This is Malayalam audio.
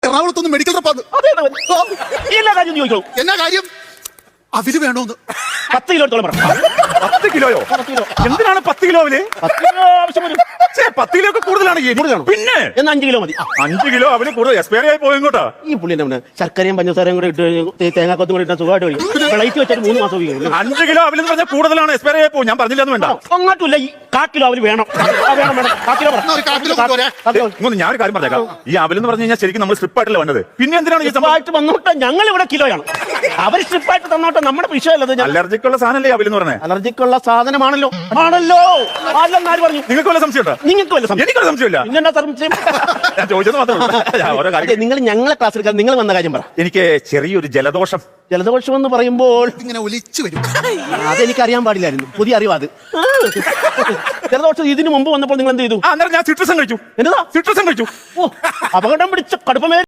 എറണാകുളത്തൊന്ന് മെഡിക്കൽ റപ്പാന്ന്. എല്ലാ കാര്യം ചോദിക്കൂ. എന്നാ കാര്യം? അവര് വേണോന്ന്. 10 കിലോത്തോളം പറ. 10 കിലോയോ? 10 കിലോ. എന്തിനാണ് 10 കിലോ അവല്? 10 കിലോ ആവശ്യം വരും. 10 കിലോ ഒക്കെ കൂടുതലാണ്. പിന്നെ എന്നാ 5 കിലോ മതി. 5 കിലോ അവല് കൂടുതൽ എക്സ്പയറി ആയി പോയി ഇങ്ങോട്ടാ. ഈ പുള്ളിന്റെ ശർക്കരയും പഞ്ചസാരയും കൂടെ ഇട്ട് തേങ്ങാക്കൊത്തും കൂടെ ഇട്ടാൽ സുഖമായിട്ട് കഴിയും. ഫ്ലൈറ്റ് വെച്ചാൽ 3 മാസം ഉപയോഗിക്കും. 5 കിലോ അവലെന്ന് പറഞ്ഞാൽ കൂടുതലാണ്, എക്സ്പയറി ആയി പോകും. ഞാൻ പറഞ്ഞില്ലെന്ന് വേണ്ട. അങ്ങോട്ടില്ല. ഈ 1/4 കിലോ അവര് വേണം. വേണം 1/4 കിലോ എന്നാ ഒരു 1/4 കിലോ പോരെ? ഇങ്ങോട്ട് ഞാനൊരു കാര്യം പറഞ്ഞേക്കാം. ഈ അവലെന്ന് പറഞ്ഞു കഴിഞ്ഞാൽ ശരിക്കും നമ്മൾ സ്ട്രിപ്പായിട്ടല്ലേ വേണ്ടത്. പിന്നെ എന്തിനാണ് ഈ സംഭവം? ആയിട്ട് വന്നോട്ടെ. ഞങ്ങൾ ഇവിടെ കിലോയാണ്. അവര് സ്ട്രിപ്പായിട്ട് തന്നോട്ടെ. നമ്മുടെ വിഷയമല്ലത്. അലർജിക്കുള്ള സാധനല്ലേ അവലെന്ന് പറഞ്ഞേ? അലർജിക്കുള്ള സാധനമാണല്ലോ. ആണല്ലോ. അല്ലെന്ന് ആര് പറഞ്ഞു? നിങ്ങൾക്ക് വല്ല സംശയം ഉണ്ടോ? നിങ്ങൾക്ക് വല്ല സംശയം? എനിക്കൊരു സംശയമില്ല. ഇന്നെന്താ സംശയം? ഞാൻ ചോദിച്ചത് മാത്രമേ. ഓരോ കാര്യം. നിങ്ങൾ ഞങ്ങളെ ക്ലാസ് എടുക്കാൻ നിങ്ങൾ വന്ന കാര്യം പറ. എനിക്ക് ചെറിയൊരു ജലദോഷം. ജലദോഷം എന്ന് പറയുമ്പോൾ ഇങ്ങനെ ഒലിച്ചു വരും. അതെനിക്ക് അറിയാൻ പാടില്ലായിരുന്നു. പുതിയ അറിവാ അത്. ജലദോഷം ഇതിനു മുമ്പ് വന്നപ്പോൾ നിങ്ങൾ എന്ത് ചെയ്തു? അന്നേരം ഞാൻ സിട്രസൻ കഴിച്ചു. എന്നതാ? സിട്രസൻ കഴിച്ചു. അപകടം പിടിച്ച കടുപ്പമേ